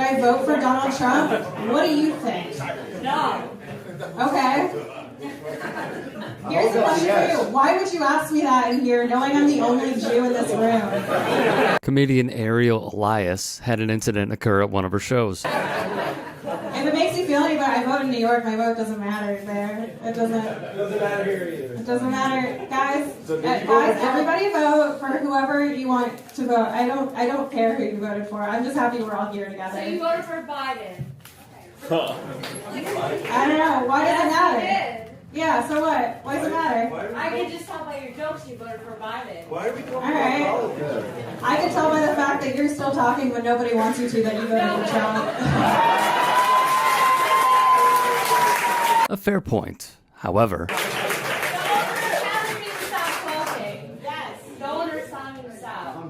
I vote for Donald Trump? What do you think? No. Okay. Here's a question for you. Why would you ask me that in here, knowing I'm the only Jew in this room? Comedian Ariel Elias had an incident occur at one of her shows. If it makes you feel any better, I vote in New York. My vote doesn't matter there. It doesn't matter here either. It doesn't matter, guys. Everybody vote for whoever you want to vote. I don't care who you voted for. I'm just happy we're all here together. So you voted for Biden. I don't know. Why does it matter? Yeah, so what? Why does it matter? I can just tell by your jokes you voted for Biden. Why are we talking Alright. about politics? I can tell by the fact that you're still talking when nobody wants you to that you voted for Trump. A fair point. However,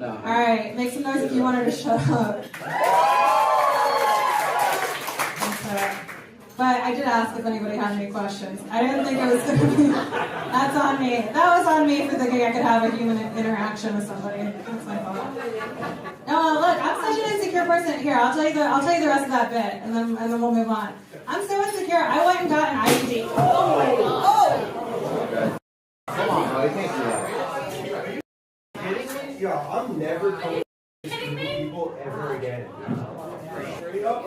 Alright, make some noise if you want her to shut up. But I did ask if anybody had any questions. I didn't think it was going to be... That's on me. That was on me for thinking I could have a human interaction with somebody. That's my fault. No, look, I'm such an insecure person. Here, I'll tell you the rest of that bit, and then we'll move on. I'm so insecure. I went and got an IUD. Oh! Come on, buddy, can't do that. Are you kidding me? Yo, I'm never coming to these people ever again. Straight up,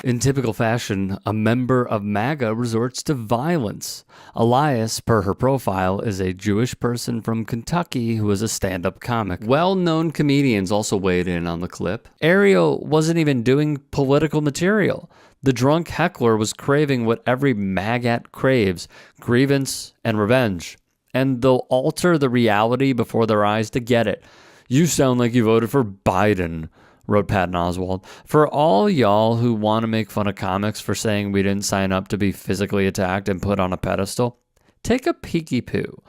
in typical fashion, a member of MAGA resorts to violence. Elias, per her profile, is a Jewish person from Kentucky who is a stand-up comic. Well-known comedians also weighed in on the clip. Ariel wasn't even doing political material. The drunk heckler was craving what every maggot craves, grievance and revenge. And they'll alter the reality before their eyes to get it. You sound like you voted for Biden, wrote Patton Oswalt. For all y'all who want to make fun of comics for saying we didn't sign up to be physically attacked and put on a pedestal, take a peeky poo.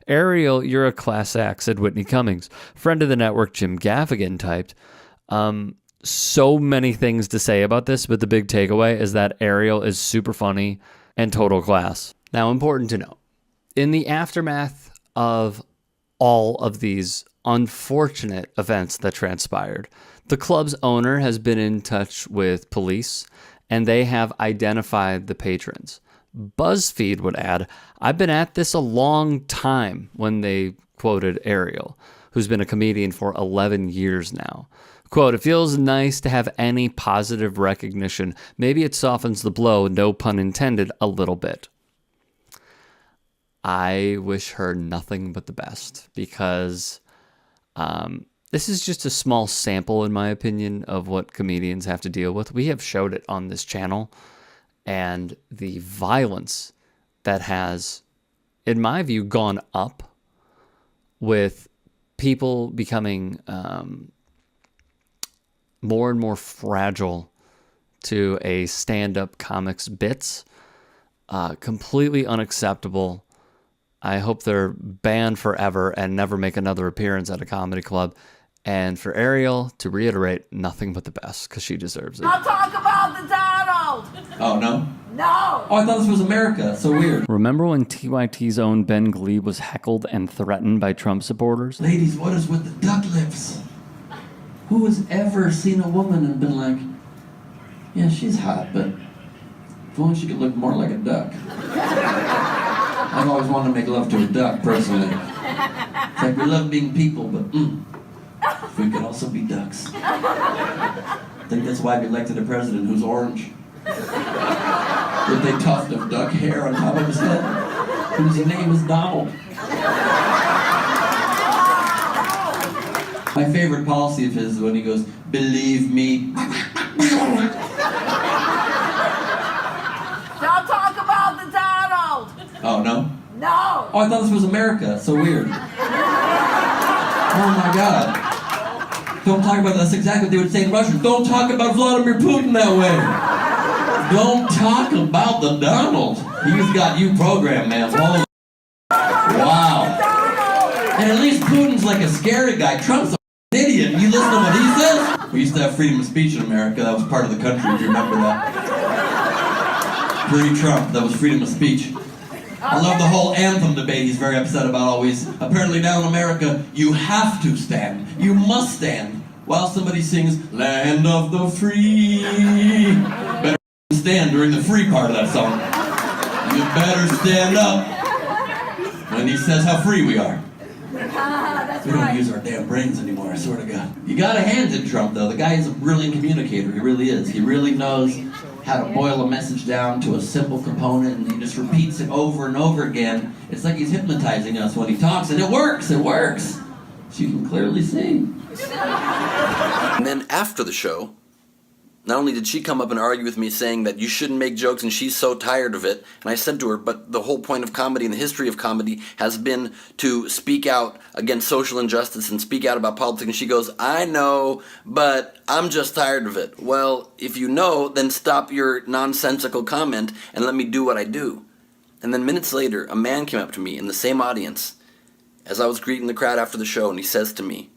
Ariel, you're a class act, said Whitney Cummings. Friend of the network Jim Gaffigan typed, so many things to say about this, but the big takeaway is that Ariel is super funny and total class. Now, important to note, in the aftermath of all of these unfortunate events that transpired, the club's owner has been in touch with police, and they have identified the patrons. BuzzFeed would add, I've been at this a long time, when they quoted Ariel, who's been a comedian for 11 years now. Quote, it feels nice to have any positive recognition. Maybe it softens the blow, no pun intended, a little bit. I wish her nothing but the best, because this is just a small sample, in my opinion, of what comedians have to deal with. We have showed it on this channel, and the violence that has, in my view, gone up with people becoming more and more fragile to a stand-up comics bits. Completely unacceptable. I hope they're banned forever and never make another appearance at a comedy club. And for Ariel, to reiterate, nothing but the best, because she deserves it. I'll talk about the Donald! Oh, no? No! Oh, I thought this was America. So weird. Remember when TYT's own Ben Gleib was heckled and threatened by Trump supporters? Ladies, what is with the duck lips? Who has ever seen a woman and been like, yeah, she's hot, but if only she could look more like a duck. I've always wanted to make love to a duck, personally. It's like we love being people, but if we could also be ducks. I think that's why we elected a president who's orange. With a tuft of duck hair on top of his head, whose name is Donald. My favorite policy of his is when he goes, believe me. Don't talk about the Donald! Oh, no? No! Oh, I thought this was America. So weird. Oh, my God. Don't talk about that. That's exactly what they would say in Russian. Don't talk about Vladimir Putin that way. Don't talk about the Donald. He's got you programmed, man. Holy wow. And at least Putin's like a scary guy. Trump's an idiot. You listen to what he says? We used to have freedom of speech in America. That was part of the country, if you remember that. Pre-Trump, that was freedom of speech. I love the whole anthem debate he's very upset about always. Apparently now in America, you have to stand. You must stand while somebody sings Land of the Free. Better stand during the free part of that song. You better stand up when he says how free we are. We don't use our damn brains anymore, I swear to God. You gotta hand it to Trump, though. The guy is a brilliant communicator. He really is. He really knows how to boil a message down to a simple component, and he just repeats it over and over again. It's like he's hypnotizing us when he talks, and it works. It works. So you can clearly see. And then after the show, not only did she come up and argue with me saying that you shouldn't make jokes and she's so tired of it, and I said to her, but the whole point of comedy and the history of comedy has been to speak out against social injustice and speak out about politics, and she goes, I know, but I'm just tired of it. Well, if you know, then stop your nonsensical comment and let me do what I do. And then minutes later, a man came up to me in the same audience as I was greeting the crowd after the show, and he says to me,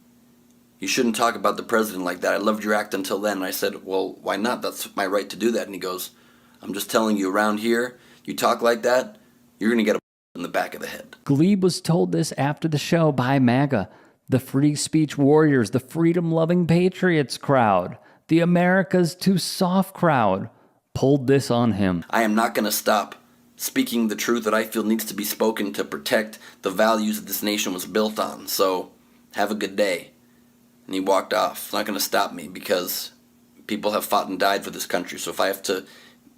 you shouldn't talk about the president like that. I loved your act until then. And I said, well, why not? That's my right to do that. And he goes, I'm just telling you, around here, you talk like that, you're going to get a in the back of the head. Gleib was told this after the show by MAGA, the free speech warriors, the freedom-loving patriots crowd, the America's too soft crowd pulled this on him. I am not going to stop speaking the truth that I feel needs to be spoken to protect the values that this nation was built on. So have a good day. And he walked off. It's not going to stop me because people have fought and died for this country. So if I have to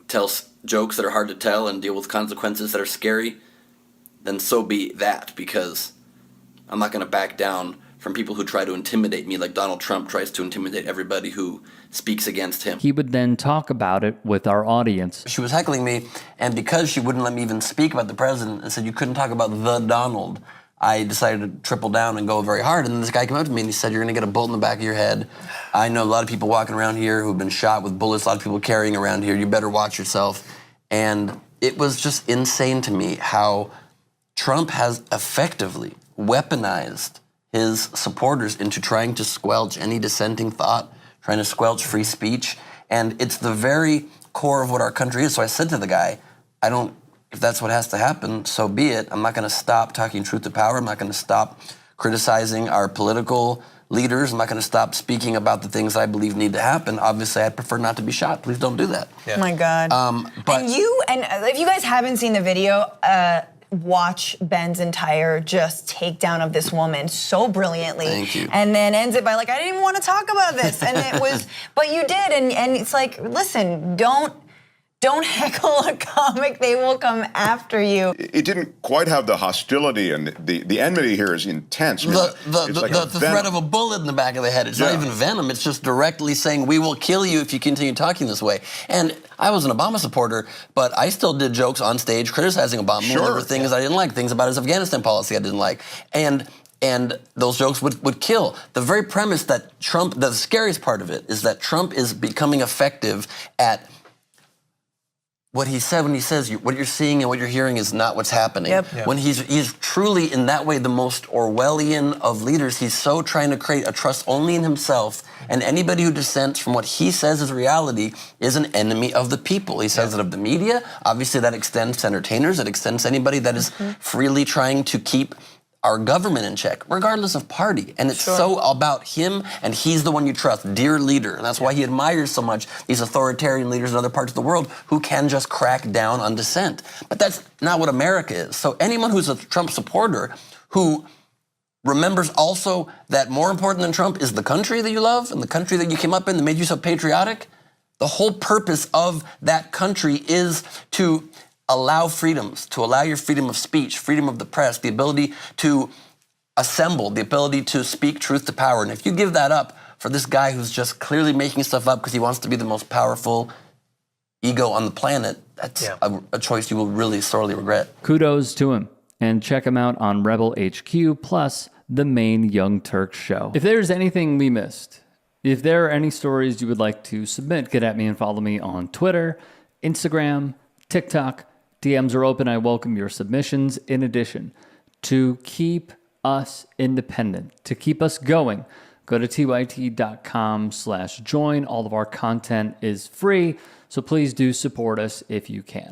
tell jokes that are hard to tell and deal with consequences that are scary, then so be that, because I'm not going to back down from people who try to intimidate me like Donald Trump tries to intimidate everybody who speaks against him. He would then talk about it with our audience. She was heckling me, and because she wouldn't let me even speak about the president and said you couldn't talk about the Donald, I decided to triple down and go very hard. And then this guy came up to me and he said, you're going to get a bullet in the back of your head. I know a lot of people walking around here who've been shot with bullets, a lot of people carrying around here. You better watch yourself. And it was just insane to me how Trump has effectively weaponized his supporters into trying to squelch any dissenting thought, trying to squelch free speech. And it's the very core of what our country is. So I said to the guy, if that's what has to happen, so be it. I'm not going to stop talking truth to power. I'm not going to stop criticizing our political leaders. I'm not going to stop speaking about the things I believe need to happen. Obviously, I'd prefer not to be shot. Please don't do that. Yeah. Oh my God. But and if you guys haven't seen the video, watch Ben's entire just takedown of this woman so brilliantly. Thank you. And then ends it by like, I didn't even want to talk about this. And it was, but you did. And it's like, listen, don't heckle a comic. They will come after you. It didn't quite have the hostility, and the enmity here is intense. I mean, the threat of a bullet in the back of the head. It's not even venom. It's just directly saying, we will kill you if you continue talking this way. And I was an Obama supporter, but I still did jokes on stage criticizing Obama. Sure. There were things I didn't like, things about his Afghanistan policy I didn't like. And those jokes would kill. The very premise that Trump, the scariest part of it, is that Trump is becoming effective at what he said when he says what you're seeing and what you're hearing is not what's happening. Yep. Yeah. When he's truly in that way the most Orwellian of leaders, he's so trying to create a trust only in himself, and anybody who dissents from what he says is reality is an enemy of the people. He says it of the media. Obviously that extends to entertainers. It extends to anybody that is freely trying to keep our government in check, regardless of party. And it's so about him, and he's the one you trust, dear leader. And that's why he admires so much these authoritarian leaders in other parts of the world who can just crack down on dissent. But that's not what America is. So anyone who's a Trump supporter who remembers also that more important than Trump is the country that you love and the country that you came up in that made you so patriotic, the whole purpose of that country is to allow freedoms, to allow your freedom of speech, freedom of the press, the ability to assemble, the ability to speak truth to power. And if you give that up for this guy who's just clearly making stuff up because he wants to be the most powerful ego on the planet, that's a choice you will really sorely regret. Kudos to him. And check him out on Rebel HQ plus the main Young Turks show. If there's anything we missed, if there are any stories you would like to submit, get at me and follow me on Twitter, Instagram, TikTok. DMs are open. I welcome your submissions. In addition, to keep us independent, to keep us going, go to tyt.com/join. All of our content is free, so please do support us if you can.